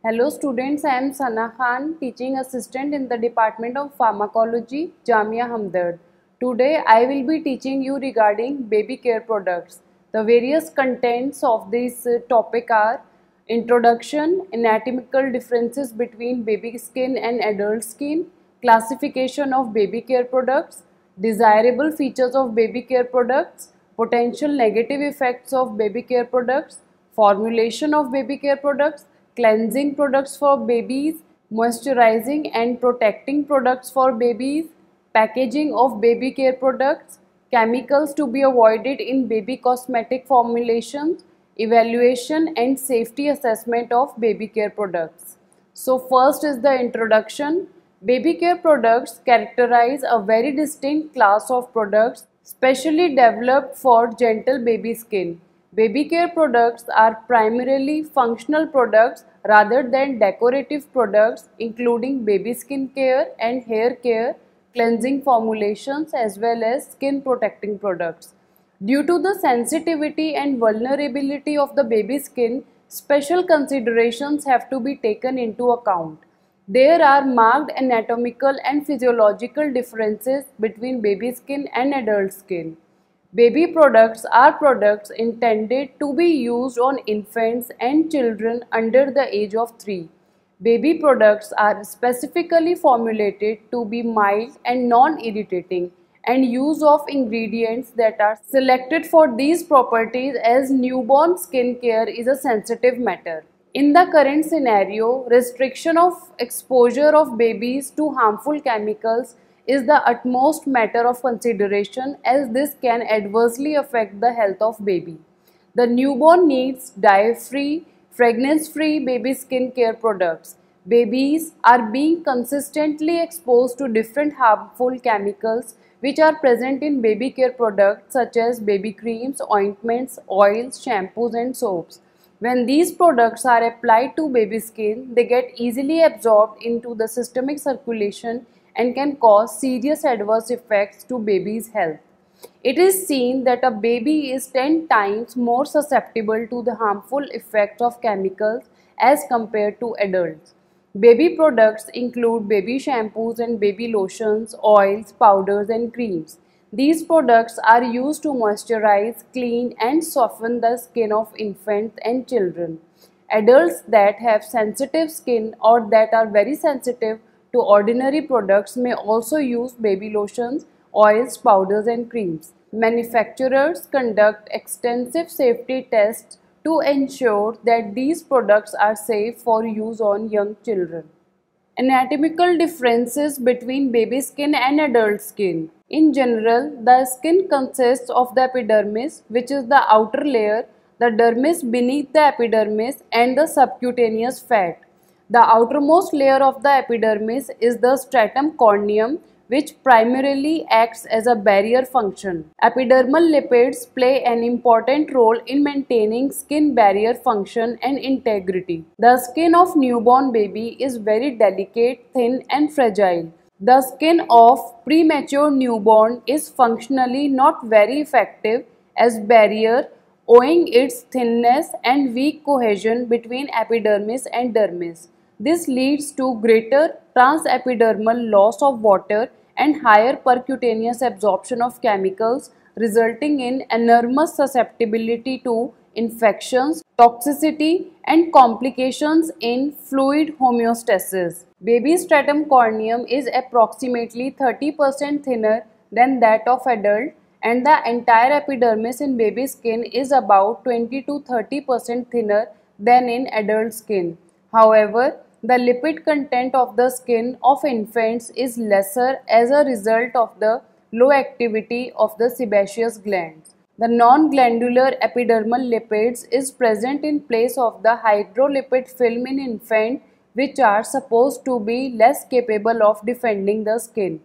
Hello students, I am Sana Khan, teaching assistant in the Department of Pharmacology, Jamia Hamdard. Today I will be teaching you regarding baby care products. The various contents of this topic are introduction, anatomical differences between baby skin and adult skin, classification of baby care products, desirable features of baby care products, potential negative effects of baby care products, formulation of baby care products, cleansing products for babies, moisturizing and protecting products for babies, packaging of baby care products, chemicals to be avoided in baby cosmetic formulations, evaluation and safety assessment of baby care products. So first is the introduction. Baby care products characterize a very distinct class of products specially developed for gentle baby skin. Baby care products are primarily functional products rather than decorative products, including baby skin care and hair care, cleansing formulations as well as skin protecting products. Due to the sensitivity and vulnerability of the baby skin, special considerations have to be taken into account. There are marked anatomical and physiological differences between baby skin and adult skin. Baby products are products intended to be used on infants and children under the age of 3. Baby products are specifically formulated to be mild and non-irritating, and use of ingredients that are selected for these properties as newborn skin care is a sensitive matter. In the current scenario, restriction of exposure of babies to harmful chemicals is the utmost matter of consideration, as this can adversely affect the health of baby. The newborn needs dye-free, fragrance-free baby skin care products. Babies are being consistently exposed to different harmful chemicals which are present in baby care products such as baby creams, ointments, oils, shampoos and soaps. When these products are applied to baby skin, they get easily absorbed into the systemic circulation and can cause serious adverse effects to baby's health. It is seen that a baby is 10 times more susceptible to the harmful effects of chemicals as compared to adults. Baby products include baby shampoos and baby lotions, oils, powders and creams. These products are used to moisturize, clean and soften the skin of infants and children. Adults that have sensitive skin or that are very sensitive to ordinary products may also use baby lotions, oils, powders and creams. Manufacturers conduct extensive safety tests to ensure that these products are safe for use on young children. Anatomical differences between baby skin and adult skin. In general, the skin consists of the epidermis, which is the outer layer, the dermis beneath the epidermis, and the subcutaneous fat. The outermost layer of the epidermis is the stratum corneum, which primarily acts as a barrier function. Epidermal lipids play an important role in maintaining skin barrier function and integrity. The skin of newborn baby is very delicate, thin and fragile. The skin of premature newborn is functionally not very effective as barrier owing its thinness and weak cohesion between epidermis and dermis. This leads to greater transepidermal loss of water and higher percutaneous absorption of chemicals, resulting in enormous susceptibility to infections, toxicity and complications in fluid homeostasis. Baby stratum corneum is approximately 30% thinner than that of adult, and the entire epidermis in baby skin is about 20 to 30% thinner than in adult skin. However, the lipid content of the skin of infants is lesser as a result of the low activity of the sebaceous glands. The non-glandular epidermal lipids is present in place of the hydrolipid film in infant, which are supposed to be less capable of defending the skin.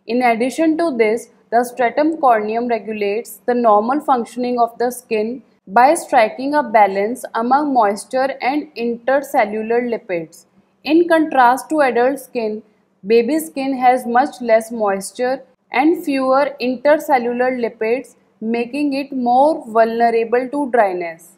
In addition to this, the stratum corneum regulates the normal functioning of the skin by striking a balance among moisture and intercellular lipids. In contrast to adult skin, baby skin has much less moisture and fewer intercellular lipids, making it more vulnerable to dryness.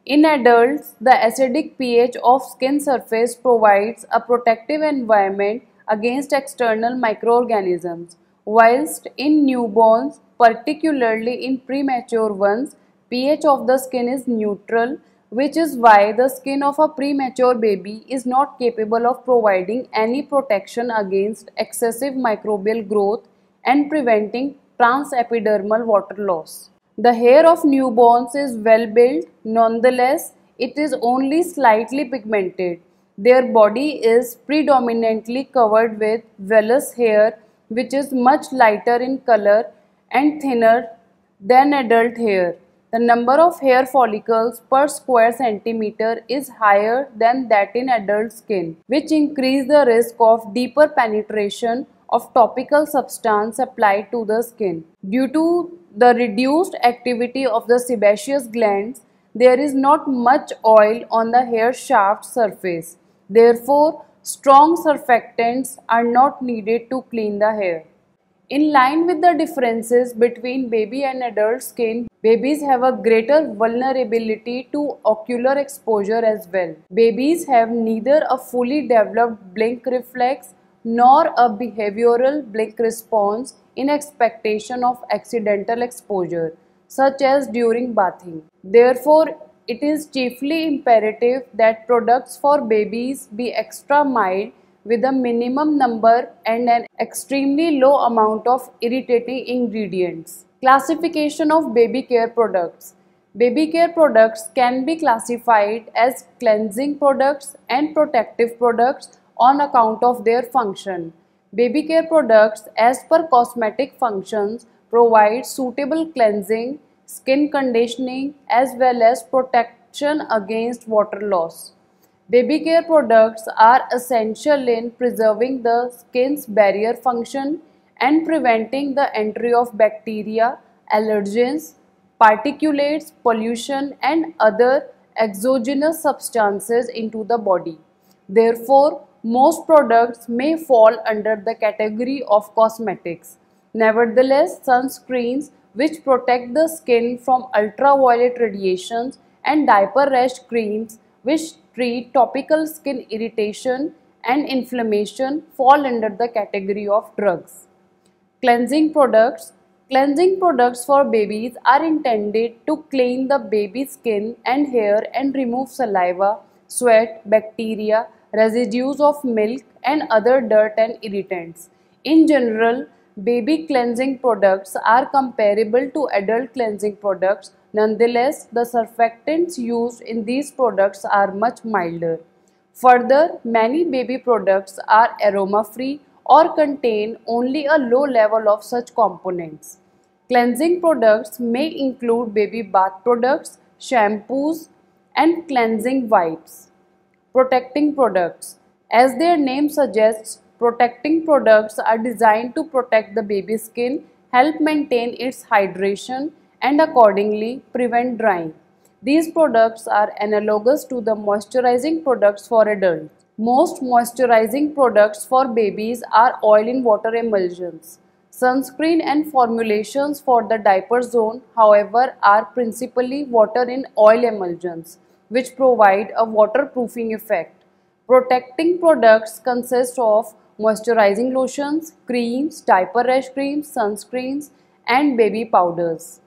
In adults, the acidic pH of skin surface provides a protective environment against external microorganisms, whilst in newborns, particularly in premature ones, pH of the skin is neutral, which is why the skin of a premature baby is not capable of providing any protection against excessive microbial growth and preventing transepidermal water loss. The hair of newborns is well built, nonetheless, it is only slightly pigmented. Their body is predominantly covered with vellus hair, which is much lighter in color and thinner than adult hair. The number of hair follicles per square centimeter is higher than that in adult skin, which increase the risk of deeper penetration of topical substance applied to the skin. Due to the reduced activity of the sebaceous glands, there is not much oil on the hair shaft surface. Therefore, strong surfactants are not needed to clean the hair. In line with the differences between baby and adult skin, babies have a greater vulnerability to ocular exposure as well. Babies have neither a fully developed blink reflex nor a behavioral blink response in expectation of accidental exposure, such as during bathing. Therefore, it is chiefly imperative that products for babies be extra mild with a minimum number and an extremely low amount of irritating ingredients. Classification of baby care products. Baby care products can be classified as cleansing products and protective products on account of their function. Baby care products, as per cosmetic functions, provide suitable cleansing, skin conditioning, as well as protection against water loss. Baby care products are essential in preserving the skin's barrier function and preventing the entry of bacteria, allergens, particulates, pollution, and other exogenous substances into the body. Therefore, most products may fall under the category of cosmetics. Nevertheless, sunscreens which protect the skin from ultraviolet radiations and diaper rash creams which treat topical skin irritation and inflammation fall under the category of drugs. Cleansing products. Cleansing products for babies are intended to clean the baby's skin and hair and remove saliva, sweat, bacteria, residues of milk and other dirt and irritants. In general, baby cleansing products are comparable to adult cleansing products. Nonetheless, the surfactants used in these products are much milder. Further, many baby products are aroma-free or contain only a low level of such components. Cleansing products may include baby bath products, shampoos, and cleansing wipes. Protecting products. As their name suggests, protecting products are designed to protect the baby's skin, help maintain its hydration, and accordingly prevent drying. These products are analogous to the moisturizing products for adults. Most moisturizing products for babies are oil in water emulsions. Sunscreen and formulations for the diaper zone, however, are principally water in oil emulsions, which provide a waterproofing effect. Protecting products consist of moisturizing lotions, creams, diaper rash creams, sunscreens, and baby powders.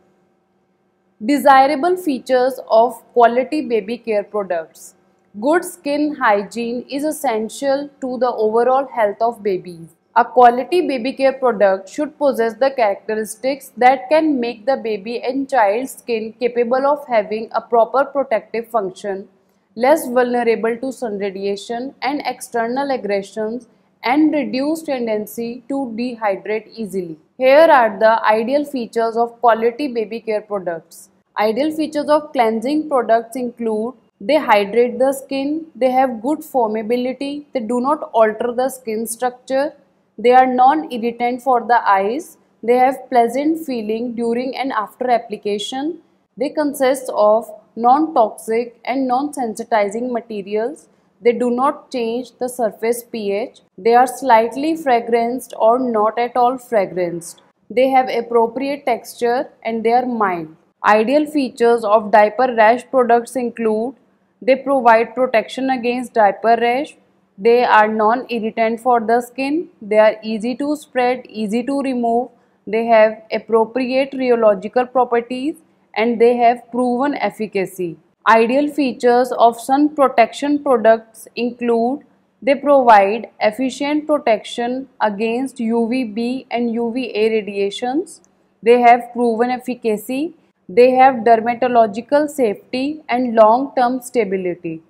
Desirable features of quality baby care products. Good skin hygiene is essential to the overall health of babies. A quality baby care product should possess the characteristics that can make the baby and child's skin capable of having a proper protective function, less vulnerable to sun radiation and external aggressions, and reduced tendency to dehydrate easily. Here are the ideal features of quality baby care products. Ideal features of cleansing products include: they hydrate the skin, they have good foamability, they do not alter the skin structure, they are non-irritant for the eyes, they have pleasant feeling during and after application, they consist of non-toxic and non-sensitizing materials, they do not change the surface pH, they are slightly fragranced or not at all fragranced, they have appropriate texture and they are mild. Ideal features of diaper rash products include they provide protection against diaper rash, they are non-irritant for the skin, they are easy to spread, easy to remove, they have appropriate rheological properties, and they have proven efficacy. Ideal features of sun protection products include they provide efficient protection against UVB and UVA radiations, they have proven efficacy, they have dermatological safety and long-term stability.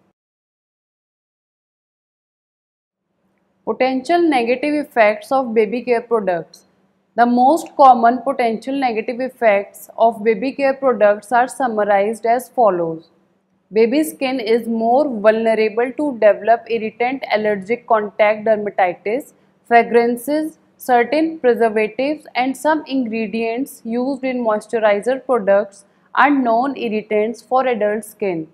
Potential negative effects of baby care products. The most common potential negative effects of baby care products are summarized as follows. Baby skin is more vulnerable to develop irritant allergic contact dermatitis, fragrances, certain preservatives, and some ingredients used in moisturizer products are known irritants for adult skin.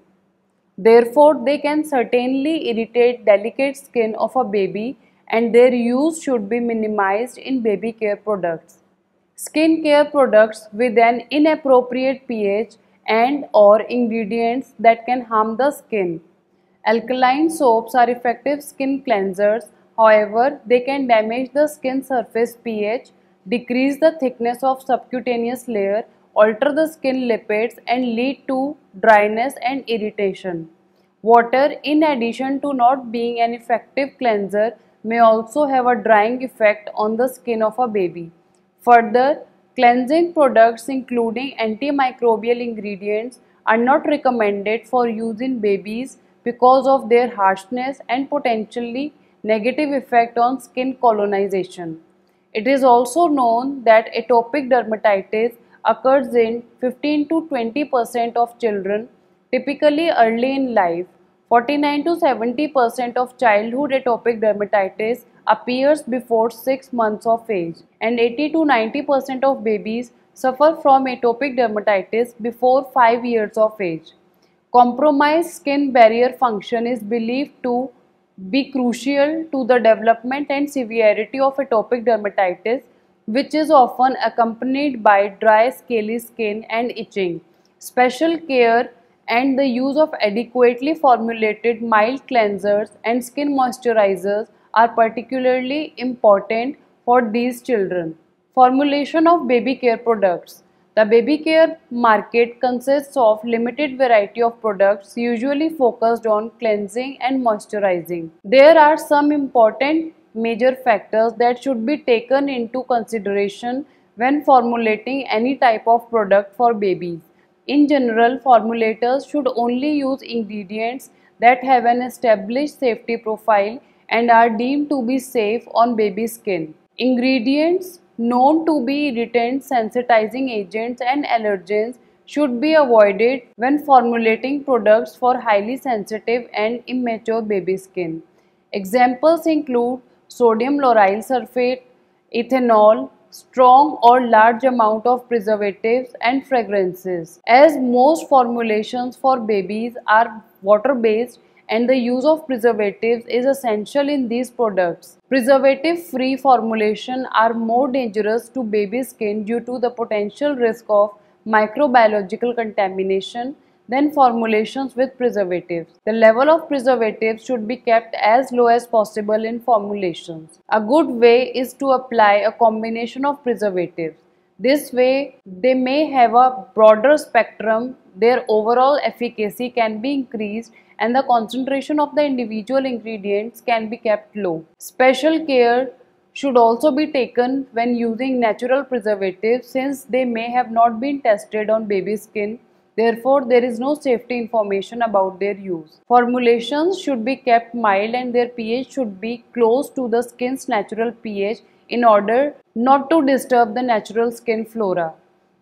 Therefore, they can certainly irritate delicate skin of a baby and their use should be minimized in baby care products. Skin care products with an inappropriate pH and or ingredients that can harm the skin. Alkaline soaps are effective skin cleansers, however, they can damage the skin surface pH, decrease the thickness of subcutaneous layer, alter the skin lipids and lead to dryness and irritation. Water, in addition to not being an effective cleanser, may also have a drying effect on the skin of a baby. Further, cleansing products including antimicrobial ingredients are not recommended for use in babies because of their harshness and potentially negative effect on skin colonization. It is also known that atopic dermatitis occurs in 15 to 20% of children, typically early in life. 49 to 70% of childhood atopic dermatitis appears before 6 months of age, and 80 to 90% of babies suffer from atopic dermatitis before 5 years of age. Compromised skin barrier function is believed to be crucial to the development and severity of atopic dermatitis, which is often accompanied by dry, scaly skin and itching. Special care and the use of adequately formulated mild cleansers and skin moisturizers are particularly important for these children. Formulation of baby care products. The baby care market consists of limited variety of products usually focused on cleansing and moisturizing. There are some important major factors that should be taken into consideration when formulating any type of product for babies. In general, formulators should only use ingredients that have an established safety profile and are deemed to be safe on baby skin. Ingredients known to be irritants, sensitizing agents and allergens should be avoided when formulating products for highly sensitive and immature baby skin. Examples include sodium lauryl sulfate, ethanol, strong or large amount of preservatives and fragrances. As most formulations for babies are water-based and the use of preservatives is essential in these products. Preservative-free formulations are more dangerous to baby skin due to the potential risk of microbiological contamination than formulations with preservatives. The level of preservatives should be kept as low as possible in formulations. A good way is to apply a combination of preservatives. This way, they may have a broader spectrum, their overall efficacy can be increased, and the concentration of the individual ingredients can be kept low. Special care should also be taken when using natural preservatives since they may have not been tested on baby skin. Therefore, there is no safety information about their use. Formulations should be kept mild and their pH should be close to the skin's natural pH in order not to disturb the natural skin flora.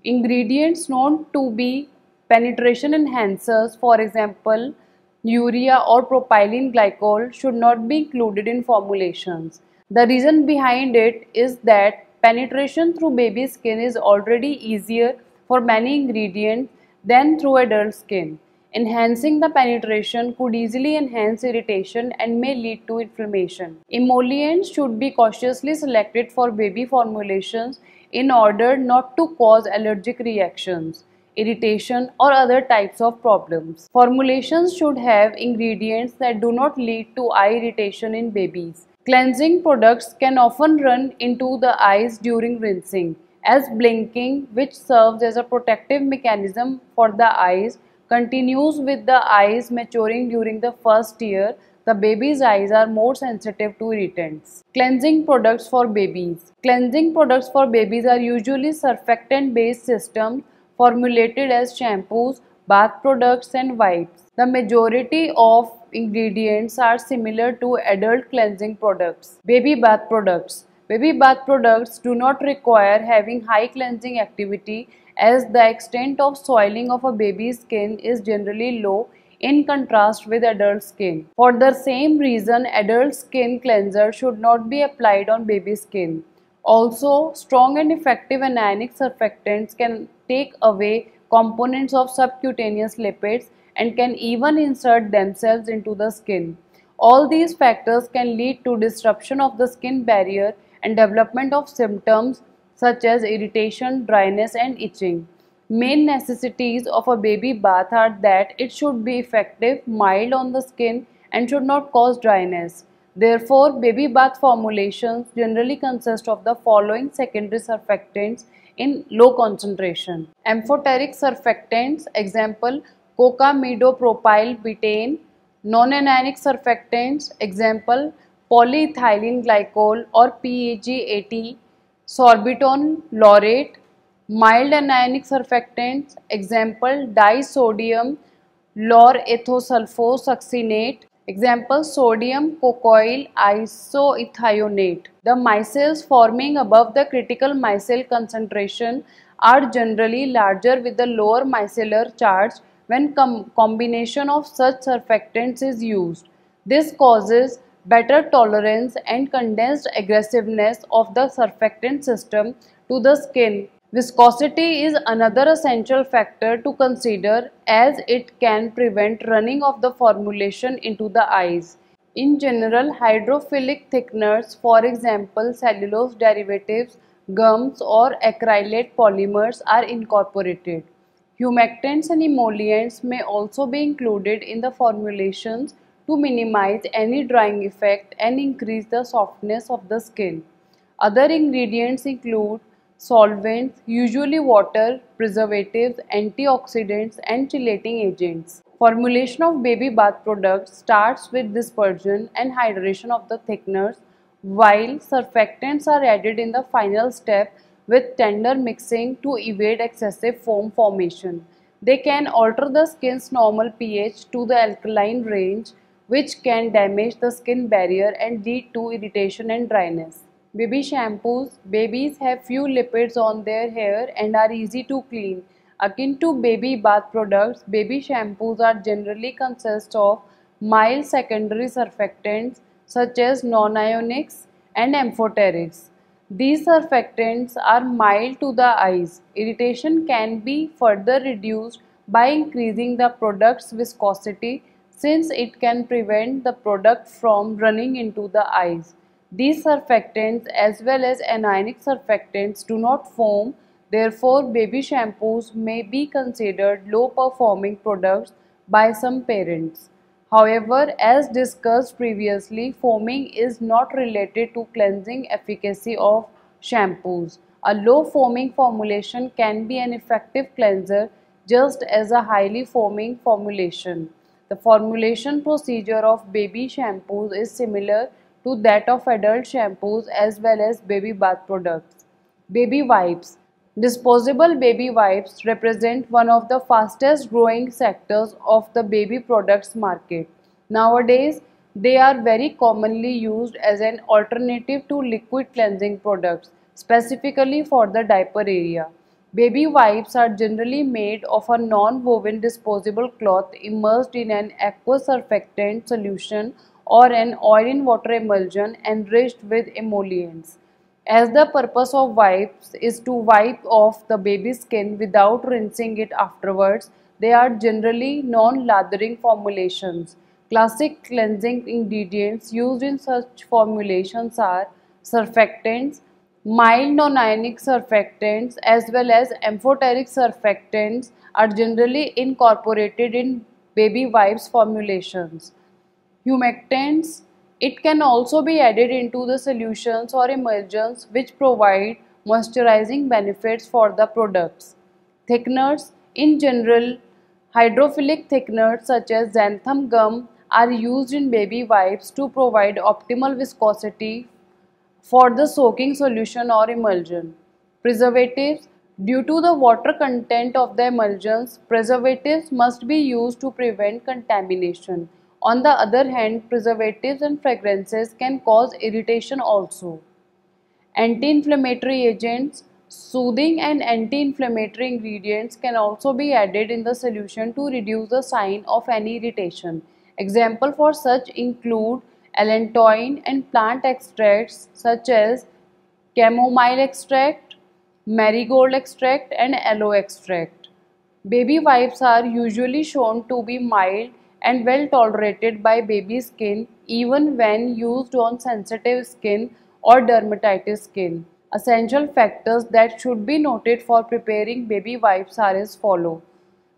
Ingredients known to be penetration enhancers, for example, urea or propylene glycol, should not be included in formulations. The reason behind it is that penetration through baby skin is already easier for many ingredients than through adult skin. Enhancing the penetration could easily enhance irritation and may lead to inflammation. Emollients should be cautiously selected for baby formulations in order not to cause allergic reactions. irritation, or other types of problems. Formulations should have ingredients that do not lead to eye irritation in babies. Cleansing products can often run into the eyes during rinsing, as blinking, which serves as a protective mechanism for the eyes, continues with the eyes maturing during the first year. The baby's eyes are more sensitive to irritants. Cleansing products for babies. Cleansing products for babies are usually surfactant-based systems formulated as shampoos, bath products, and wipes. The majority of ingredients are similar to adult cleansing products. Baby bath products. Baby bath products do not require having high cleansing activity, as the extent of soiling of a baby's skin is generally low in contrast with adult skin. For the same reason, adult skin cleanser should not be applied on baby skin. Also, strong and effective anionic surfactants can take away components of subcutaneous lipids and can even insert themselves into the skin. All these factors can lead to disruption of the skin barrier and development of symptoms such as irritation, dryness, and itching. Main necessities of a baby bath are that it should be effective, mild on the skin, and should not cause dryness. Therefore, baby bath formulations generally consist of the following secondary surfactants in low concentration. Amphoteric surfactants, example cocamidopropyl betaine. Non-anionic surfactants, example polyethylene glycol or PEG-AT, sorbitol laurate. Mild anionic surfactants, example disodium laurethosulfosuccinate, example sodium cocoyl isoethionate. The micelles forming above the critical micelle concentration are generally larger with the lower micellar charge when combination of such surfactants is used. This causes better tolerance and condensed aggressiveness of the surfactant system to the skin. Viscosity is another essential factor to consider, as it can prevent running of the formulation into the eyes. In general, hydrophilic thickeners, for example cellulose derivatives, gums, or acrylate polymers, are incorporated. Humectants and emollients may also be included in the formulations to minimize any drying effect and increase the softness of the skin. Other ingredients include solvents, usually water, preservatives, antioxidants, and chelating agents. Formulation of baby bath products starts with dispersion and hydration of the thickeners, while surfactants are added in the final step with tender mixing to evade excessive foam formation. They can alter the skin's normal pH to the alkaline range, which can damage the skin barrier and lead to irritation and dryness. Baby shampoos. Babies have few lipids on their hair and are easy to clean. Akin to baby bath products, baby shampoos are generally consist of mild secondary surfactants such as non-ionics and amphoterics. These surfactants are mild to the eyes. Irritation can be further reduced by increasing the product's viscosity, since it can prevent the product from running into the eyes. These surfactants as well as anionic surfactants do not foam, therefore baby shampoos may be considered low performing products by some parents. However, as discussed previously, foaming is not related to cleansing efficacy of shampoos. A low foaming formulation can be an effective cleanser just as a highly foaming formulation. The formulation procedure of baby shampoos is similar to that of adult shampoos as well as baby bath products. Baby wipes. Disposable baby wipes represent one of the fastest growing sectors of the baby products market. Nowadays, they are very commonly used as an alternative to liquid cleansing products, specifically for the diaper area. Baby wipes are generally made of a non-woven disposable cloth immersed in an aqueous surfactant solution or an oil in water emulsion enriched with emollients. As the purpose of wipes is to wipe off the baby's skin without rinsing it afterwards, they are generally non-lathering formulations. Classic cleansing ingredients used in such formulations are surfactants, Mild non-ionic surfactants as well as amphoteric surfactants are generally incorporated in baby wipes formulations. Humectants, it can also be added into the solutions or emulsions which provide moisturizing benefits for the products. Thickeners, in general, hydrophilic thickeners such as xanthan gum are used in baby wipes to provide optimal viscosity for the soaking solution or emulsion. Preservatives. Due to the water content of the emulsions, preservatives must be used to prevent contamination. On the other hand, preservatives and fragrances can cause irritation also. Anti-inflammatory agents, soothing and anti-inflammatory ingredients can also be added in the solution to reduce the sign of any irritation. Example for such include allantoin and plant extracts such as chamomile extract, marigold extract and aloe extract. Baby wipes are usually shown to be mild and well tolerated by baby skin even when used on sensitive skin or dermatitis skin. Essential factors that should be noted for preparing baby wipes are as follow: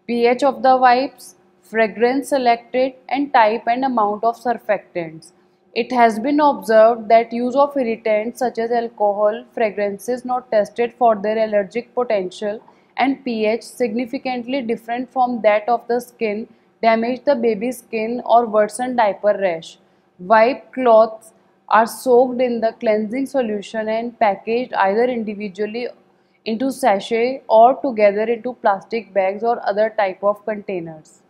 pH of the wipes, fragrance selected, and type and amount of surfactants. It has been observed that use of irritants such as alcohol, fragrances not tested for their allergic potential, and pH significantly different from that of the skin damage the baby's skin or worsen diaper rash. Wipe cloths are soaked in the cleansing solution and packaged either individually into sachet or together into plastic bags or other type of containers.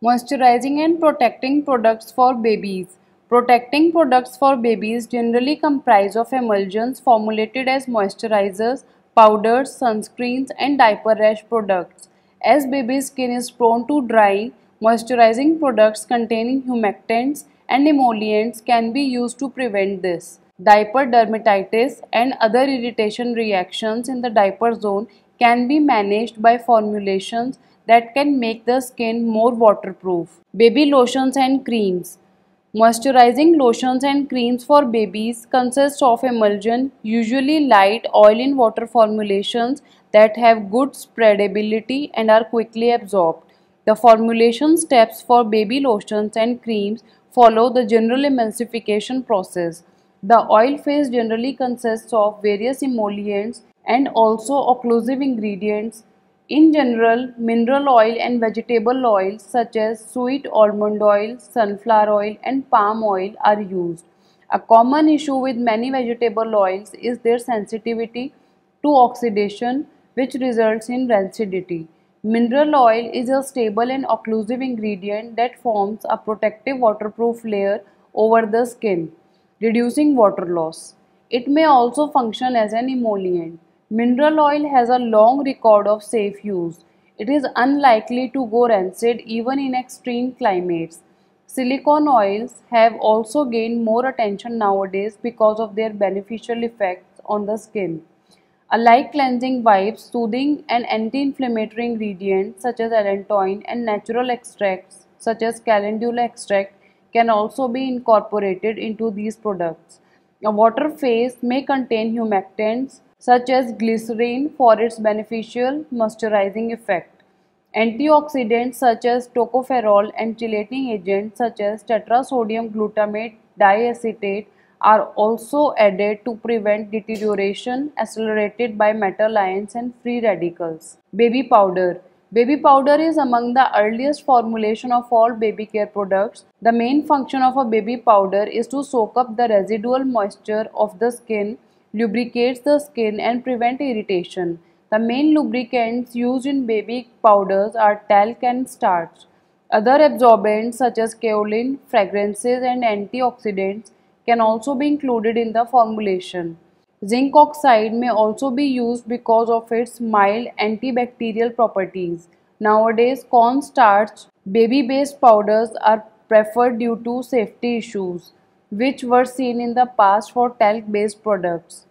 Moisturizing and protecting products for babies. Protecting products for babies generally comprise of emulsions formulated as moisturizers, powders, sunscreens and diaper rash products. As baby's skin is prone to drying, moisturizing products containing humectants and emollients can be used to prevent this. Diaper dermatitis and other irritation reactions in the diaper zone can be managed by formulations that can make the skin more waterproof. Baby lotions and creams. Moisturizing lotions and creams for babies consist of emulsion, usually light oil in water formulations that have good spreadability and are quickly absorbed. The formulation steps for baby lotions and creams follow the general emulsification process. The oil phase generally consists of various emollients and also occlusive ingredients. In general, mineral oil and vegetable oils such as sweet almond oil, sunflower oil and palm oil are used. A common issue with many vegetable oils is their sensitivity to oxidation, which results in rancidity. Mineral oil is a stable and occlusive ingredient that forms a protective waterproof layer over the skin, reducing water loss. It may also function as an emollient. Mineral oil has a long record of safe use. It is unlikely to go rancid even in extreme climates. Silicone oils have also gained more attention nowadays because of their beneficial effects on the skin. Alike cleansing wipes, soothing and anti-inflammatory ingredients such as allantoin and natural extracts such as calendula extract can also be incorporated into these products. A water phase may contain humectants such as glycerin for its beneficial moisturizing effect. Antioxidants such as tocopherol and chelating agents such as tetrasodium glutamate diacetate are also added to prevent deterioration accelerated by metal ions and free radicals. Baby powder. Baby powder is among the earliest formulation of all baby care products. The main function of a baby powder is to soak up the residual moisture of the skin, lubricates the skin and prevent irritation. The main lubricants used in baby powders are talc and starch. Other absorbents such as kaolin, fragrances and antioxidants can also be included in the formulation. Zinc oxide may also be used because of its mild antibacterial properties. Nowadays, cornstarch baby-based powders are preferred due to safety issues, which were seen in the past for talc-based products.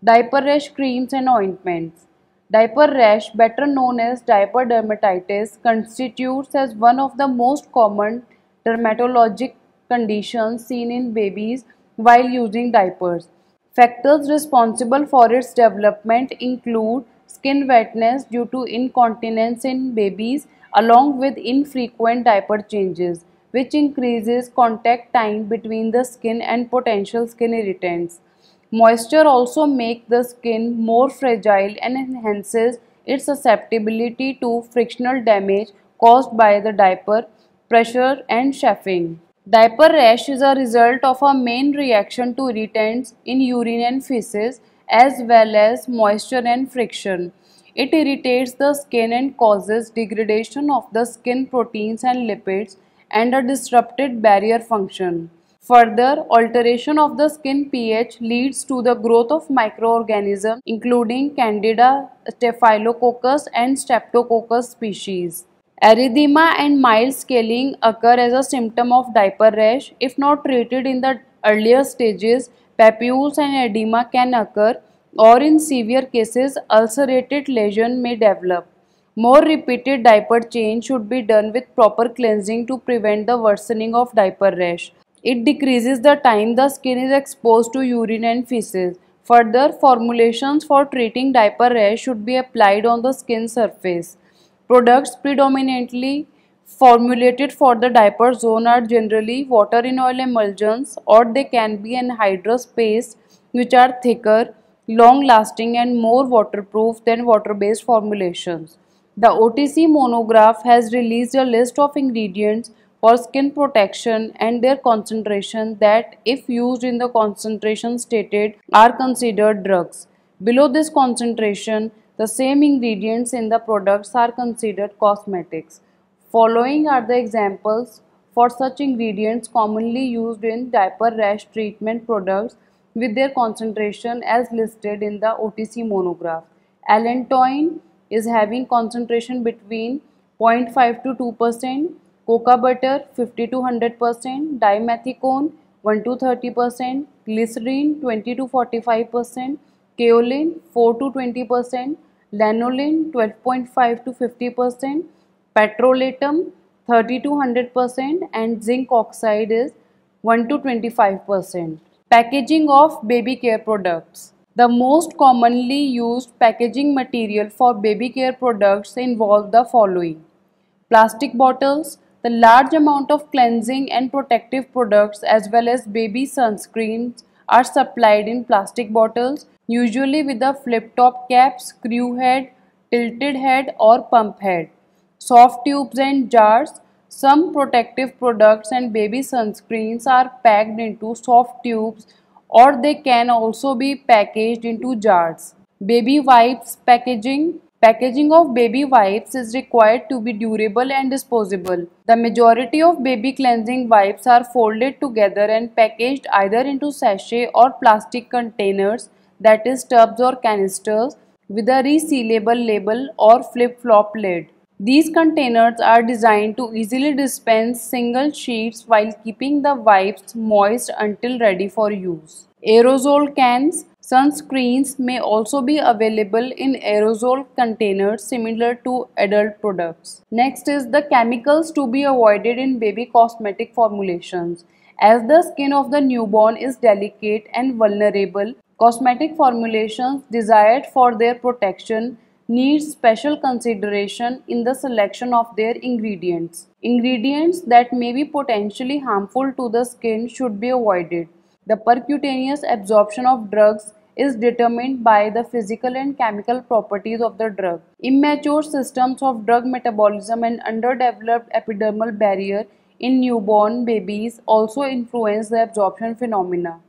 Diaper rash creams and ointments. Diaper rash, better known as diaper dermatitis, constitutes as one of the most common dermatologic conditions seen in babies while using diapers. Factors responsible for its development include skin wetness due to incontinence in babies, along with infrequent diaper changes, which increases contact time between the skin and potential skin irritants. Moisture also makes the skin more fragile and enhances its susceptibility to frictional damage caused by the diaper, pressure, and chafing. Diaper rash is a result of a main reaction to irritants in urine and feces as well as moisture and friction. It irritates the skin and causes degradation of the skin proteins and lipids and a disrupted barrier function. Further, alteration of the skin pH leads to the growth of microorganisms including Candida, Staphylococcus and Streptococcus species. Erythema and mild scaling occur as a symptom of diaper rash. If not treated in the earlier stages, papules and edema can occur, or in severe cases, ulcerated lesion may develop. More repeated diaper change should be done with proper cleansing to prevent the worsening of diaper rash. It decreases the time the skin is exposed to urine and feces. Further, formulations for treating diaper rash should be applied on the skin surface. Products predominantly formulated for the diaper zone are generally water in oil emulsions, or they can be anhydrous paste which are thicker, long lasting and more waterproof than water based formulations. The OTC monograph has released a list of ingredients for skin protection and their concentration that, if used in the concentration stated, are considered drugs. Below this concentration, the same ingredients in the products are considered cosmetics. Following are the examples for such ingredients commonly used in diaper rash treatment products with their concentration as listed in the OTC monograph. Allantoin is having concentration between 0.5 to 2%, cocoa butter 50 to 100%, dimethicone 1 to 30%, glycerine 20 to 45%, kaolin 4 to 20%, lanolin 12.5 to 50%, petrolatum 30 to 100%, and zinc oxide is 1 to 25%. Packaging of baby care products. The most commonly used packaging material for baby care products involve the following: plastic bottles. The large amount of cleansing and protective products as well as baby sunscreens are supplied in plastic bottles, usually with a flip top cap, screw head, tilted head or pump head. Soft tubes and jars. Some protective products and baby sunscreens are packed into soft tubes, or they can also be packaged into jars. Baby wipes packaging. Packaging of baby wipes is required to be durable and disposable. The majority of baby cleansing wipes are folded together and packaged either into sachet or plastic containers, that is tubs or canisters, with a resealable label or flip-flop lid. These containers are designed to easily dispense single sheets while keeping the wipes moist until ready for use. Aerosol cans. Sunscreens may also be available in aerosol containers similar to adult products. Next is the chemicals to be avoided in baby cosmetic formulations. As the skin of the newborn is delicate and vulnerable, cosmetic formulations desired for their protection need special consideration in the selection of their ingredients. Ingredients that may be potentially harmful to the skin should be avoided. The percutaneous absorption of drugs is determined by the physical and chemical properties of the drug. Immature systems of drug metabolism and underdeveloped epidermal barrier in newborn babies also influence the absorption phenomena.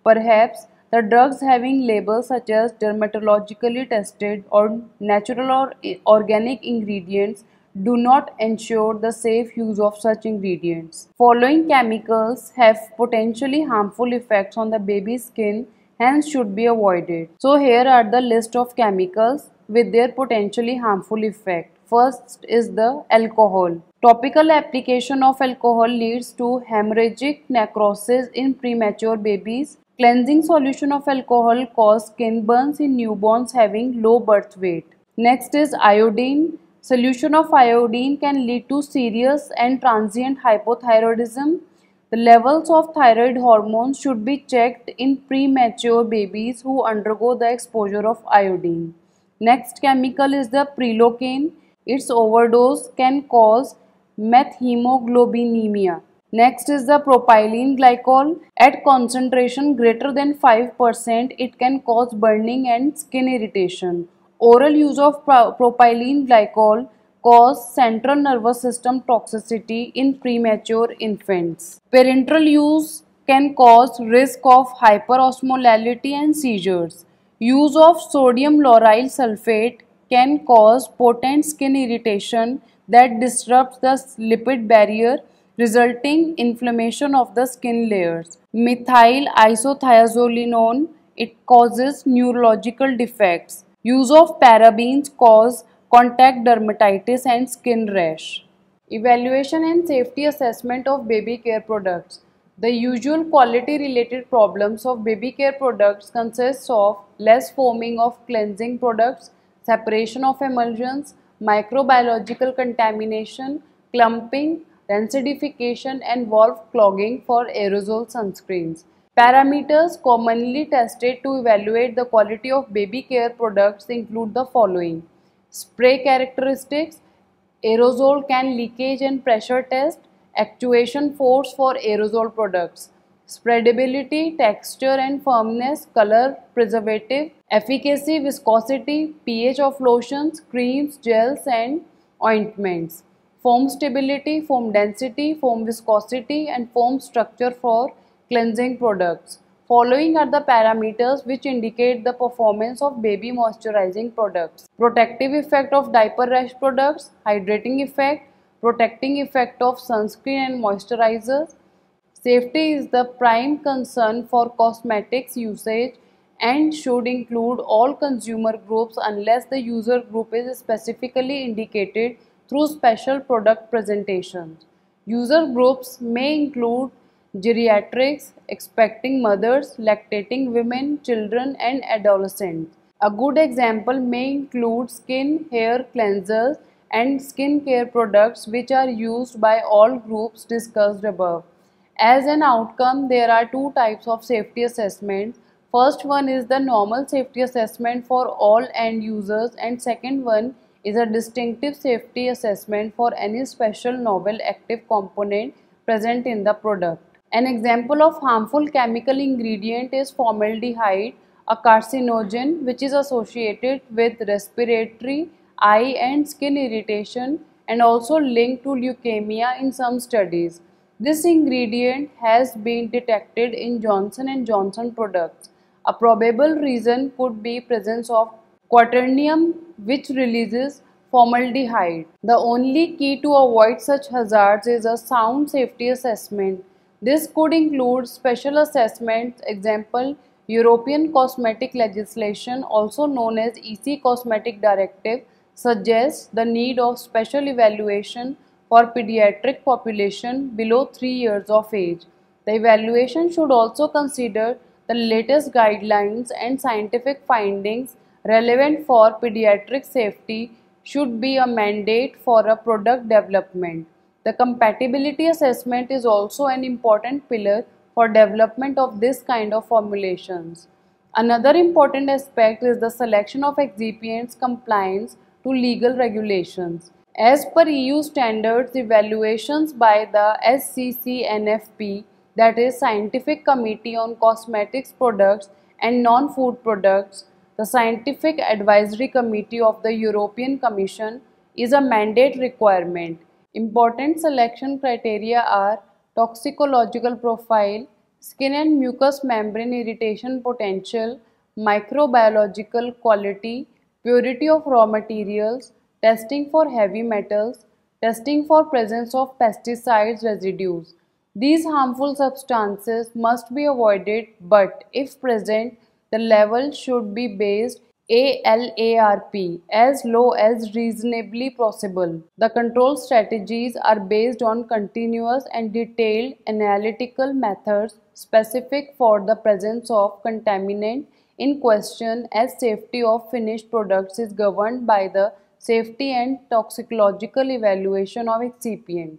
Perhaps the drugs having labels such as dermatologically tested or natural or organic ingredients do not ensure the safe use of such ingredients. Following chemicals have potentially harmful effects on the baby's skin, hence should be avoided. So here are the list of chemicals with their potentially harmful effect. First is the alcohol. Topical application of alcohol leads to hemorrhagic necrosis in premature babies. Cleansing solution of alcohol cause skin burns in newborns having low birth weight. Next is iodine. Solution of iodine can lead to serious and transient hypothyroidism. The levels of thyroid hormones should be checked in premature babies who undergo the exposure of iodine. Next chemical is the prilocaine. Its overdose can cause methemoglobinemia. Next is the propylene glycol. At concentration greater than 5%, it can cause burning and skin irritation. Oral use of propylene glycol cause central nervous system toxicity in premature infants. Parenteral use can cause risk of hyperosmolality and seizures. Use of sodium lauryl sulfate can cause potent skin irritation that disrupts the lipid barrier, resulting inflammation of the skin layers. Methyl isothiazolinone, it causes neurological defects. Use of parabens cause contact dermatitis and skin rash. Evaluation and safety assessment of baby care products. The usual quality related problems of baby care products consists of less foaming of cleansing products, separation of emulsions, microbiological contamination, clumping, rancidification and valve clogging for aerosol sunscreens. Parameters commonly tested to evaluate the quality of baby care products include the following: spray characteristics, aerosol can leakage and pressure test, actuation force for aerosol products, spreadability, texture and firmness, color, preservative, efficacy, viscosity, pH of lotions, creams, gels and ointments, foam stability, foam density, foam viscosity and foam structure for cleansing products. Following are the parameters which indicate the performance of baby moisturizing products: protective effect of diaper rash products, hydrating effect, protecting effect of sunscreen and moisturizers. Safety is the prime concern for cosmetics usage and should include all consumer groups unless the user group is specifically indicated through special product presentations. User groups may include geriatrics, expecting mothers, lactating women, children, and adolescents. A good example may include skin hair cleansers and skin care products which are used by all groups discussed above. As an outcome, there are two types of safety assessment. First one is the normal safety assessment for all end users, and second one is a distinctive safety assessment for any special novel active component present in the product. An example of harmful chemical ingredient is formaldehyde, a carcinogen which is associated with respiratory, eye and skin irritation and also linked to leukemia in some studies. This ingredient has been detected in Johnson & Johnson products. A probable reason could be presence of quaternium which releases formaldehyde. The only key to avoid such hazards is a sound safety assessment. This could include special assessments, example European cosmetic legislation, also known as EC Cosmetic Directive, suggests the need of special evaluation for pediatric population below 3 years of age. The evaluation should also consider the latest guidelines and scientific findings relevant for pediatric safety should be a mandate for a product development. The compatibility assessment is also an important pillar for development of this kind of formulations. Another important aspect is the selection of excipients compliance to legal regulations. As per EU standards, evaluations by the SCCNFP, that is Scientific Committee on Cosmetics Products and Non-Food Products, the Scientific Advisory Committee of the European Commission, is a mandate requirement. Important selection criteria are toxicological profile, skin and mucous membrane irritation potential, microbiological quality, purity of raw materials, testing for heavy metals, testing for presence of pesticides residues. These harmful substances must be avoided, but if present, the level should be based ALARP as low as reasonably possible. The control strategies are based on continuous and detailed analytical methods specific for the presence of contaminant in question, as safety of finished products is governed by the safety and toxicological evaluation of excipient.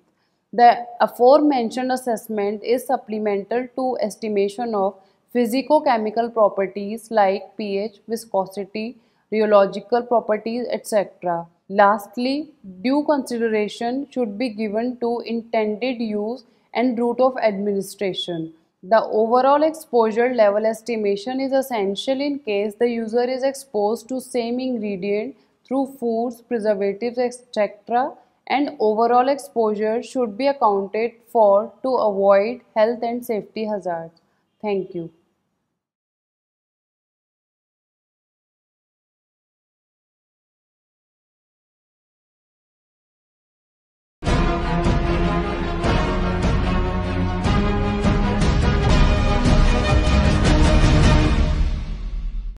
The aforementioned assessment is supplemental to estimation of physicochemical properties like pH, viscosity, rheological properties, etc. Lastly, due consideration should be given to intended use and route of administration. The overall exposure level estimation is essential in case the user is exposed to same ingredient through foods, preservatives, etc. and overall exposure should be accounted for to avoid health and safety hazards. Thank you.